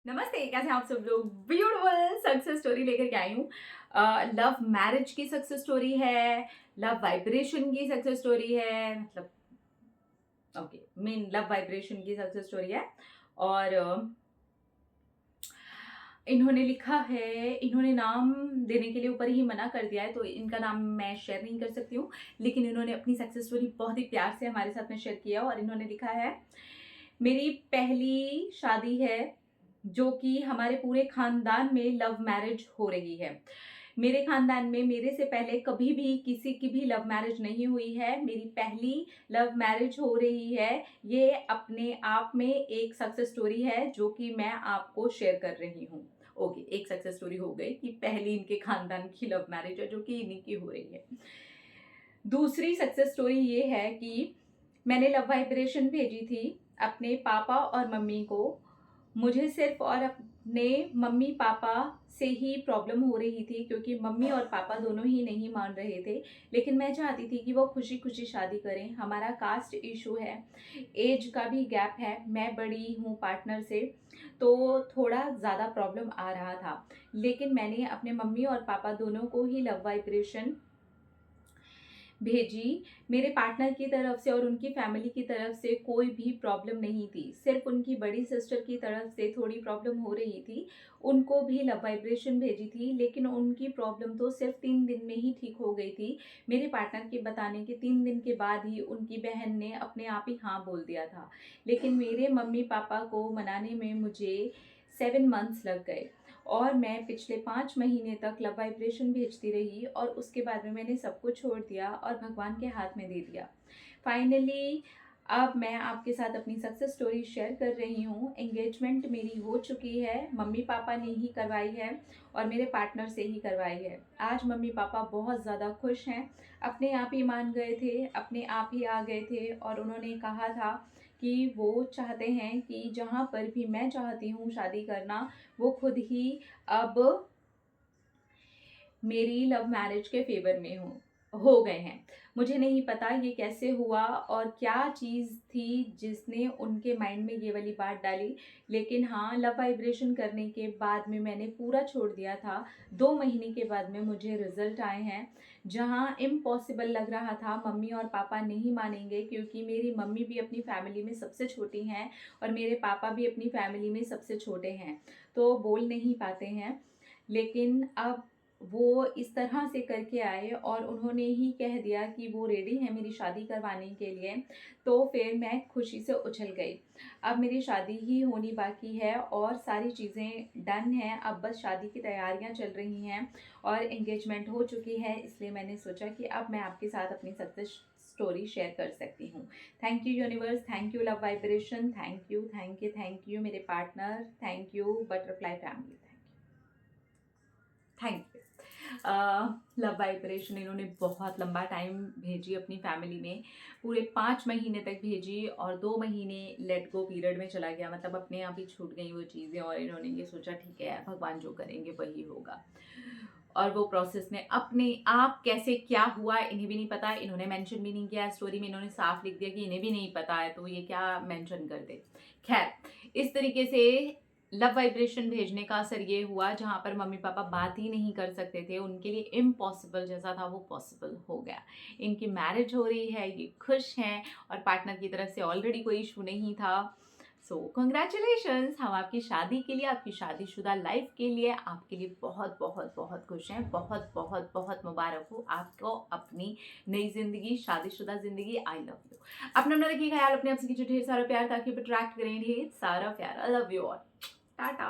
नमस्ते, कैसे हैं आप सब लोग। ब्यूटीफुल सक्सेस स्टोरी लेकर के आई हूँ। लव मैरिज की सक्सेस स्टोरी है, लव वाइब्रेशन की सक्सेस स्टोरी है, मतलब ओके मेन लव वाइब्रेशन की सक्सेस स्टोरी है। और इन्होंने लिखा है, इन्होंने नाम देने के लिए ऊपर ही मना कर दिया है, तो इनका नाम मैं शेयर नहीं कर सकती हूँ। लेकिन इन्होंने अपनी सक्सेस स्टोरी बहुत ही प्यार से हमारे साथ में शेयर किया और इन्होंने लिखा है, मेरी पहली शादी है जो कि हमारे पूरे खानदान में लव मैरिज हो रही है। मेरे खानदान में मेरे से पहले कभी भी किसी की भी लव मैरिज नहीं हुई है। मेरी पहली लव मैरिज हो रही है। ये अपने आप में एक सक्सेस स्टोरी है जो कि मैं आपको शेयर कर रही हूँ। ओके, एक सक्सेस स्टोरी हो गई कि पहली इनके खानदान की लव मैरिज है जो कि इन्हीं की हो रही है। दूसरी सक्सेस स्टोरी ये है कि मैंने लव वाइब्रेशन भेजी थी अपने पापा और मम्मी को। मुझे सिर्फ और अपने मम्मी पापा से ही प्रॉब्लम हो रही थी क्योंकि मम्मी और पापा दोनों ही नहीं मान रहे थे। लेकिन मैं चाहती थी कि वो खुशी खुशी शादी करें। हमारा कास्ट इशू है, एज का भी गैप है, मैं बड़ी हूँ पार्टनर से, तो थोड़ा ज़्यादा प्रॉब्लम आ रहा था। लेकिन मैंने अपने मम्मी और पापा दोनों को ही लव वाइब्रेशन भेजी। मेरे पार्टनर की तरफ से और उनकी फैमिली की तरफ से कोई भी प्रॉब्लम नहीं थी। सिर्फ उनकी बड़ी सिस्टर की तरफ से थोड़ी प्रॉब्लम हो रही थी। उनको भी लव वाइब्रेशन भेजी थी, लेकिन उनकी प्रॉब्लम तो सिर्फ 3 दिन में ही ठीक हो गई थी। मेरे पार्टनर के बताने के 3 दिन के बाद ही उनकी बहन ने अपने आप ही हाँ बोल दिया था। लेकिन मेरे मम्मी पापा को मनाने में मुझे 7 मंथ्स लग गए और मैं पिछले 5 महीने तक लव वाइब्रेशन भेजती रही और उसके बाद में मैंने सब कुछ छोड़ दिया और भगवान के हाथ में दे दिया। फाइनली अब मैं आपके साथ अपनी सक्सेस स्टोरी शेयर कर रही हूँ। एंगेजमेंट मेरी हो चुकी है, मम्मी पापा ने ही करवाई है और मेरे पार्टनर से ही करवाई है। आज मम्मी पापा बहुत ज़्यादा खुश हैं, अपने आप ही मान गए थे, अपने आप ही आ गए थे और उन्होंने कहा था कि वो चाहते हैं कि जहाँ पर भी मैं चाहती हूँ शादी करना, वो खुद ही अब मेरी लव मैरिज के फेवर में हो गए हैं। मुझे नहीं पता ये कैसे हुआ और क्या चीज़ थी जिसने उनके माइंड में ये वाली बात डाली। लेकिन हाँ, लव वाइब्रेशन करने के बाद में मैंने पूरा छोड़ दिया था। 2 महीने के बाद में मुझे रिजल्ट आए हैं। जहाँ इम्पॉसिबल लग रहा था, मम्मी और पापा नहीं मानेंगे क्योंकि मेरी मम्मी भी अपनी फैमिली में सबसे छोटी हैं और मेरे पापा भी अपनी फैमिली में सबसे छोटे हैं, तो बोल नहीं पाते हैं। लेकिन अब वो इस तरह से करके आए और उन्होंने ही कह दिया कि वो रेडी है मेरी शादी करवाने के लिए, तो फिर मैं खुशी से उछल गई। अब मेरी शादी ही होनी बाकी है और सारी चीज़ें डन हैं, अब बस शादी की तैयारियां चल रही हैं और एंगेजमेंट हो चुकी है। इसलिए मैंने सोचा कि अब मैं आपके साथ अपनी सक्सेस स्टोरी शेयर कर सकती हूँ। Thank you universe, thank you love vibration, thank you thank you thank you मेरे partner, thank you butterfly family, thank you. Love vibration इन्होंने बहुत लंबा टाइम भेजी अपनी फैमिली में, पूरे 5 महीने तक भेजी और 2 महीने लेट गो पीरियड में चला गया, मतलब अपने आप ही छूट गई वो चीज़ें और इन्होंने ये सोचा ठीक है भगवान जो करेंगे वही होगा। और वो प्रोसेस में अपने आप कैसे क्या हुआ इन्हें भी नहीं पता। इन्होंने मेंशन भी नहीं किया स्टोरी में, इन्होंने साफ लिख दिया कि इन्हें भी नहीं पता है, तो ये क्या मेंशन कर दे। खैर, इस तरीके से लव वाइब्रेशन भेजने का असर ये हुआ, जहाँ पर मम्मी पापा बात ही नहीं कर सकते थे, उनके लिए इम्पॉसिबल जैसा था वो पॉसिबल हो गया। इनकी मैरिज हो रही है, ये खुश हैं और पार्टनर की तरफ से ऑलरेडी कोई इशू नहीं था। सो कंग्रेचुलेशंस, हम आपकी शादी के लिए, आपकी शादीशुदा लाइफ के लिए आपके लिए बहुत बहुत बहुत खुश हैं। बहुत बहुत बहुत मुबारक हो आपको अपनी नई जिंदगी, शादीशुदा जिंदगी। I love you. अपना रखिए ख्याल, अपने आप से कीजिए ढेर सारा प्यार ताकि अट्रैक्ट करें ढेर सारा प्यार। I love you all. Tata.